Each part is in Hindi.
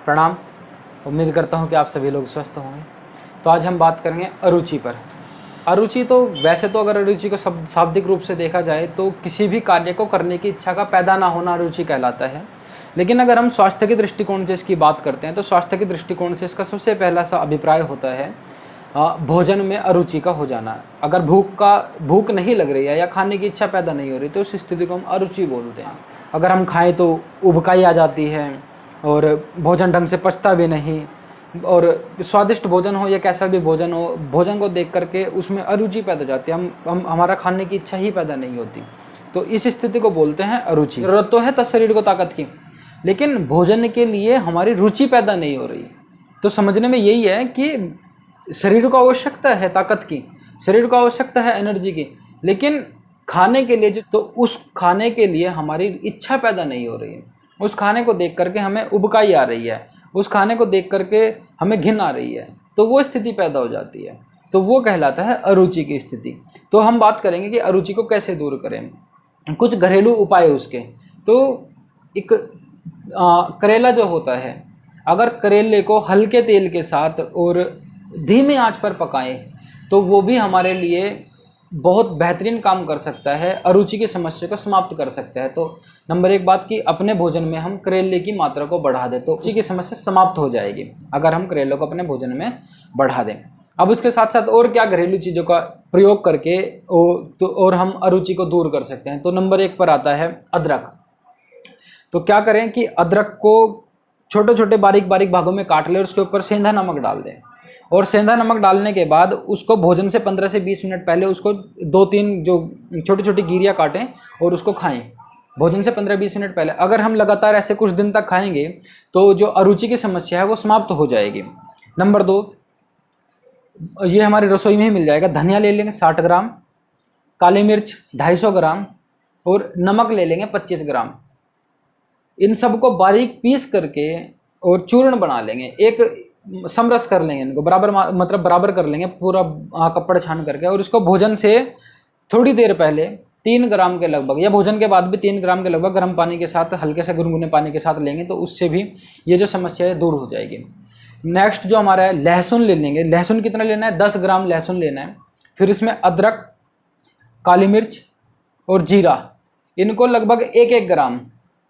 प्रणाम। उम्मीद करता हूँ कि आप सभी लोग स्वस्थ होंगे। तो आज हम बात करेंगे अरुचि पर। अरुचि तो वैसे तो अगर अरुचि को शाब्दिक रूप से देखा जाए तो किसी भी कार्य को करने की इच्छा का पैदा ना होना अरुचि कहलाता है। लेकिन अगर हम स्वास्थ्य के दृष्टिकोण से इसकी बात करते हैं तो स्वास्थ्य के दृष्टिकोण से इसका सबसे पहला सा अभिप्राय होता है भोजन में अरुचि का हो जाना। अगर भूख नहीं लग रही है या खाने की इच्छा पैदा नहीं हो रही तो उस स्थिति को हम अरुचि बोलते हैं। अगर हम खाएं तो उबकाई आ जाती है और भोजन ढंग से पचता भी नहीं, और स्वादिष्ट भोजन हो या कैसा भी भोजन हो, भोजन को देख करके उसमें अरुचि पैदा हो जाती है। हम हमारा खाने की इच्छा ही पैदा नहीं होती। तो इस स्थिति को बोलते हैं अरुचि। जरूरत तो है शरीर को ताकत की, लेकिन भोजन के लिए हमारी रुचि पैदा नहीं हो रही। तो समझने में यही है कि शरीर को आवश्यकता है ताकत की, शरीर को आवश्यकता है एनर्जी की, लेकिन खाने के लिए तो उस खाने के लिए हमारी इच्छा पैदा नहीं हो रही है। उस खाने को देख करके हमें उबकाई आ रही है, उस खाने को देख करके हमें घिन आ रही है, तो वो स्थिति पैदा हो जाती है। तो वो कहलाता है अरुचि की स्थिति। तो हम बात करेंगे कि अरुचि को कैसे दूर करें, कुछ घरेलू उपाय उसके। तो एक करेला जो होता है, अगर करेले को हल्के तेल के साथ और धीमी आंच पर पकाएं तो वो भी हमारे लिए बहुत बेहतरीन काम कर सकता है, अरुचि की समस्या को समाप्त कर सकता है। तो नंबर एक बात कि अपने भोजन में हम करेले की मात्रा को बढ़ा दें तो अरुचि की समस्या समाप्त हो जाएगी अगर हम करेले को अपने भोजन में बढ़ा दें। अब उसके साथ साथ और क्या घरेलू चीज़ों का प्रयोग करके और हम अरुचि को दूर कर सकते हैं। तो नंबर एक पर आता है अदरक। तो क्या करें कि अदरक को छोटे छोटे बारीक बारीक भागों में काट लें और उसके ऊपर सेंधा नमक डाल दें, और सेंधा नमक डालने के बाद उसको भोजन से 15 से 20 मिनट पहले उसको 2-3 जो छोटी छोटी गिरियाँ काटें और उसको खाएं भोजन से 15-20 मिनट पहले। अगर हम लगातार ऐसे कुछ दिन तक खाएंगे तो जो अरुचि की समस्या है वो समाप्त हो जाएगी। नंबर 2, ये हमारी रसोई में ही मिल जाएगा। धनिया ले लेंगे 60 ग्राम, काली मिर्च 250 ग्राम और नमक ले लेंगे 25 ग्राम। इन सबको बारीक पीस करके और चूर्ण बना लेंगे, एक समरस कर लेंगे, इनको बराबर कर लेंगे पूरा कपड़ छान करके, और इसको भोजन से थोड़ी देर पहले 3 ग्राम के लगभग या भोजन के बाद भी 3 ग्राम के लगभग गर्म पानी के साथ, हल्के से गुनगुने पानी के साथ लेंगे तो उससे भी ये जो समस्या है दूर हो जाएगी। नेक्स्ट जो हमारा है, लहसुन ले लेंगे। लहसुन कितना लेना है? 10 ग्राम लहसुन लेना है। फिर इसमें अदरक, काली मिर्च और जीरा, इनको लगभग 1-1 ग्राम,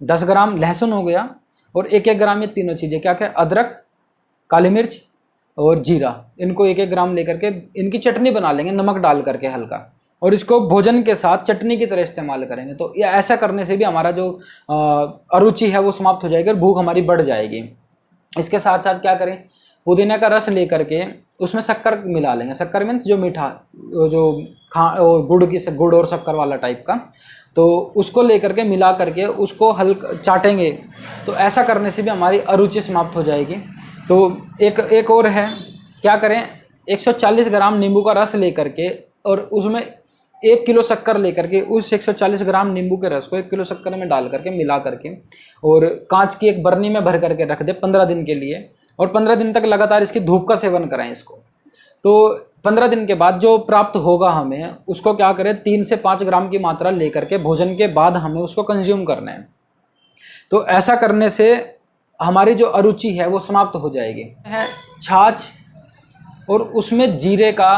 10 ग्राम लहसुन हो गया और 1-1 ग्राम, ये तीनों चीज़ें क्या क्या, अदरक, काली मिर्च और जीरा, इनको 1-1 ग्राम लेकर के इनकी चटनी बना लेंगे नमक डाल करके हल्का, और इसको भोजन के साथ चटनी की तरह इस्तेमाल करेंगे। तो ये ऐसा करने से भी हमारा जो अरुचि है वो समाप्त हो जाएगी और भूख हमारी बढ़ जाएगी। इसके साथ साथ क्या करें, पुदीना का रस लेकर के उसमें शक्कर मिला लेंगे। शक्कर मीन्स जो मीठा, जो गुड़ और शक्कर वाला टाइप का, तो उसको लेकर के मिला करके उसको हल्का चाटेंगे तो ऐसा करने से भी हमारी अरुचि समाप्त हो जाएगी। तो एक और है, क्या करें, 140 ग्राम नींबू का रस लेकर के और उसमें 1 किलो शक्कर लेकर के उस 140 ग्राम नींबू के रस को 1 किलो शक्कर में डाल करके मिला करके और कांच की एक बरनी में भर करके रख दे 15 दिन के लिए, और 15 दिन तक लगातार इसकी धूप का सेवन कराएं इसको। तो 15 दिन के बाद जो प्राप्त होगा हमें, उसको क्या करें, 3 से 5 ग्राम की मात्रा लेकर के भोजन के बाद हमें उसको कंज्यूम करना है। तो ऐसा करने से हमारी जो अरुचि है वो समाप्त हो जाएगी। है छाछ और उसमें जीरे का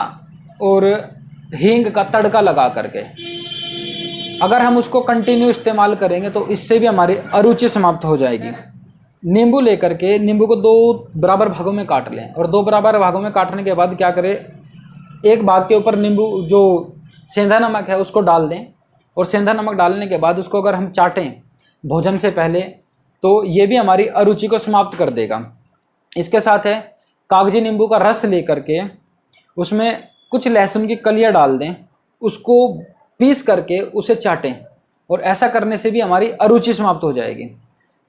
और हींग का तड़का लगा करके अगर हम उसको कंटिन्यू इस्तेमाल करेंगे तो इससे भी हमारी अरुचि समाप्त हो जाएगी। नींबू लेकर के नींबू को 2 बराबर भागों में काट लें, और 2 बराबर भागों में काटने के बाद क्या करें, एक भाग के ऊपर नींबू जो सेंधा नमक है उसको डाल दें, और सेंधा नमक डालने के बाद उसको अगर हम चाटें भोजन से पहले तो ये भी हमारी अरुचि को समाप्त कर देगा। इसके साथ है कागजी नींबू का रस लेकर के उसमें कुछ लहसुन की कलियां डाल दें, उसको पीस करके उसे चाटें, और ऐसा करने से भी हमारी अरुचि समाप्त हो जाएगी।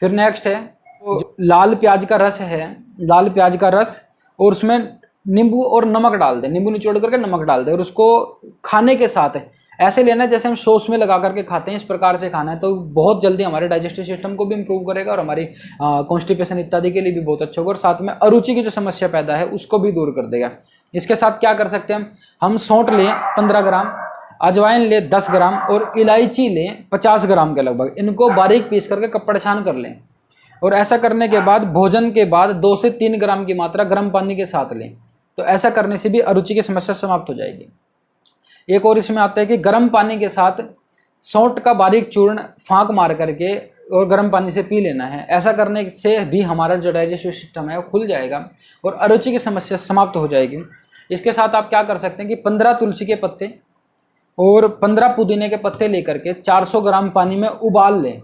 फिर नेक्स्ट है जो लाल प्याज का रस है, लाल प्याज का रस और उसमें नींबू और नमक डाल दें, नींबू निचोड़ करके नमक डाल दें, और उसको खाने के साथ ऐसे लेना है जैसे हम सॉस में लगा करके खाते हैं, इस प्रकार से खाना है। तो बहुत जल्दी हमारे डाइजेस्टिव सिस्टम को भी इम्प्रूव करेगा और हमारी कॉन्स्टिपेशन इत्यादि के लिए भी बहुत अच्छा होगा, और साथ में अरुचि की जो समस्या पैदा है उसको भी दूर कर देगा। इसके साथ क्या कर सकते हैं हम सौंठ लें 15 ग्राम, अजवाइन लें 10 ग्राम और इलायची लें 50 ग्राम के लगभग, इनको बारीक पीस करके कपड़ छान कर लें और ऐसा करने के बाद भोजन के बाद 2 से 3 ग्राम की मात्रा गर्म पानी के साथ लें। तो ऐसा करने से भी अरुचि की समस्या समाप्त हो जाएगी। एक और इसमें आता है कि गर्म पानी के साथ सौंठ का बारीक चूर्ण फाँक मार करके और गर्म पानी से पी लेना है। ऐसा करने से भी हमारा जो डाइजेस्टिव सिस्टम है वो खुल जाएगा और अरुचि की समस्या समाप्त हो जाएगी। इसके साथ आप क्या कर सकते हैं कि 15 तुलसी के पत्ते और 15 पुदीने के पत्ते लेकर के 400 ग्राम पानी में उबाल लें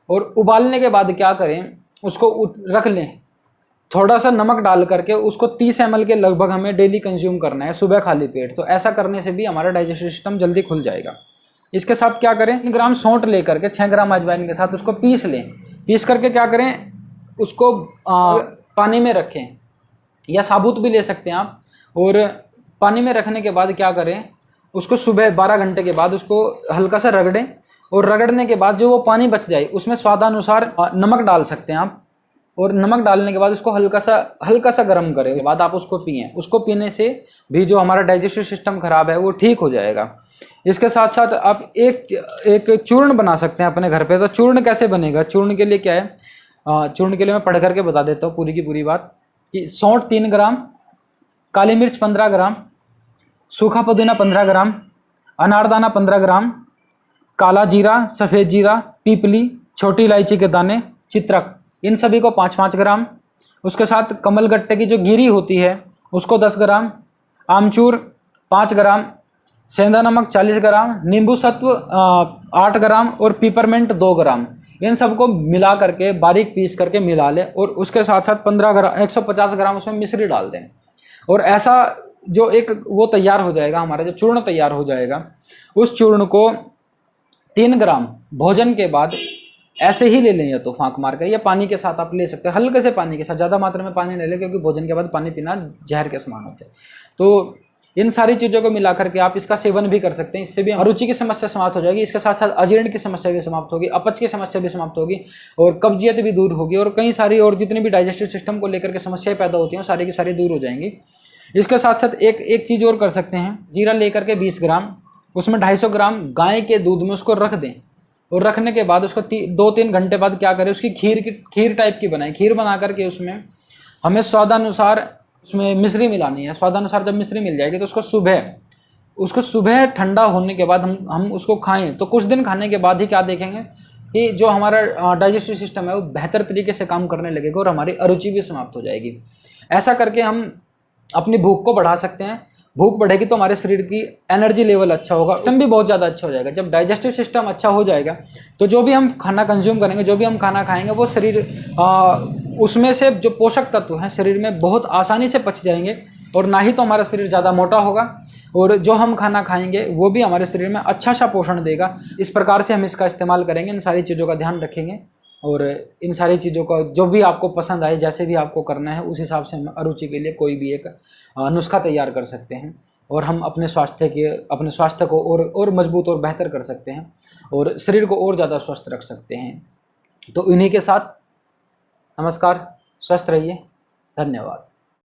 और उबालने के बाद क्या करें, उसको रख लें। थोड़ा सा नमक डाल करके उसको 30 ml के लगभग हमें डेली कंज्यूम करना है सुबह खाली पेट। तो ऐसा करने से भी हमारा डाइजेस्टिव सिस्टम जल्दी खुल जाएगा। इसके साथ क्या करें, 3 ग्राम सौंठ लेकर के 6 ग्राम अजवाइन के साथ उसको पीस लें। पीस करके क्या करें, उसको पानी में रखें या साबुत भी ले सकते हैं आप। और पानी में रखने के बाद क्या करें, उसको सुबह 12 घंटे के बाद उसको हल्का सा रगड़ें और रगड़ने के बाद जो वो पानी बच जाए उसमें स्वादानुसार नमक डाल सकते हैं आप। और नमक डालने के बाद उसको हल्का सा गर्म करें, के बाद आप उसको पिएं। उसको पीने से भी जो हमारा डाइजेस्टिव सिस्टम खराब है वो ठीक हो जाएगा। इसके साथ साथ आप एक चूर्ण बना सकते हैं अपने घर पे। तो चूर्ण कैसे बनेगा, चूर्ण के लिए क्या है, चूर्ण के लिए मैं पढ़ करके बता देता हूँ पूरी की पूरी बात कि सौंठ 3 ग्राम, काली मिर्च 15 ग्राम, सूखा पुदीना 15 ग्राम, अनारदाना 15 ग्राम, काला जीरा, सफ़ेद जीरा, पीपली, छोटी इलायची के दाने, चित्रक, इन सभी को 5-5 ग्राम। उसके साथ कमलगट्टे की जो गिरी होती है उसको 10 ग्राम, आमचूर 5 ग्राम, सेंधा नमक 40 ग्राम, नींबू सत्व 8 ग्राम और पिपरमेंट 2 ग्राम। इन सबको मिला करके बारीक पीस करके मिला लें और उसके साथ साथ 15 ग्राम 150 ग्राम उसमें मिश्री डाल दें। और ऐसा जो एक वो तैयार हो जाएगा, हमारा जो चूर्ण तैयार हो जाएगा, उस चूर्ण को 3 ग्राम भोजन के बाद ऐसे ही ले लें, या तो फाँक मार कर या पानी के साथ आप ले सकते हैं, हल्के से पानी के साथ, ज़्यादा मात्रा में पानी नहीं ले, क्योंकि भोजन के बाद पानी पीना जहर के समान होते हैं। तो इन सारी चीज़ों को मिला करके आप इसका सेवन भी कर सकते हैं। इससे भी अरुचि की समस्या समाप्त हो जाएगी। इसके साथ साथ अजीर्ण की समस्या भी समाप्त होगी, अपच की समस्या भी समाप्त होगी और कब्जियत भी दूर होगी और कई सारी और जितनी भी डाइजेस्टिव सिस्टम को लेकर के समस्याएं पैदा होती हैं सारी की सारी दूर हो जाएंगी। इसके साथ साथ एक चीज़ और कर सकते हैं, जीरा लेकर के 20 ग्राम, उसमें 250 ग्राम गाय के दूध में उसको रख दें और रखने के बाद उसको 2-3 घंटे बाद क्या करें, उसकी खीर टाइप की बनाएं। खीर बना करके उसमें हमें स्वादानुसार उसमें मिश्री मिलानी है। स्वादानुसार जब मिश्री मिल जाएगी तो उसको सुबह ठंडा होने के बाद हम उसको खाएं। तो कुछ दिन खाने के बाद ही क्या देखेंगे कि जो हमारा डाइजेस्टिव सिस्टम है वो बेहतर तरीके से काम करने लगेगा और हमारी अरुचि भी समाप्त हो जाएगी। ऐसा करके हम अपनी भूख को बढ़ा सकते हैं। भूख बढ़ेगी तो हमारे शरीर की एनर्जी लेवल अच्छा होगा, सिस्टम भी बहुत ज़्यादा अच्छा हो जाएगा। जब डाइजेस्टिव सिस्टम अच्छा हो जाएगा तो जो भी हम खाना कंज्यूम करेंगे, जो भी हम खाना खाएंगे, वो शरीर उसमें से जो पोषक तत्व हैं शरीर में बहुत आसानी से पच जाएंगे और ना ही तो हमारा शरीर ज़्यादा मोटा होगा और जो हम खाना खाएंगे वो भी हमारे शरीर में अच्छा सा पोषण देगा। इस प्रकार से हम इसका इस्तेमाल करेंगे, इन सारी चीज़ों का ध्यान रखेंगे और इन सारी चीज़ों का जो भी आपको पसंद आए, जैसे भी आपको करना है उस हिसाब से हम अरुचि के लिए कोई भी एक नुस्खा तैयार कर सकते हैं और हम अपने स्वास्थ्य को और मजबूत और बेहतर कर सकते हैं और शरीर को और ज़्यादा स्वस्थ रख सकते हैं। तो इन्हीं के साथ नमस्कार, स्वस्थ रहिए, धन्यवाद।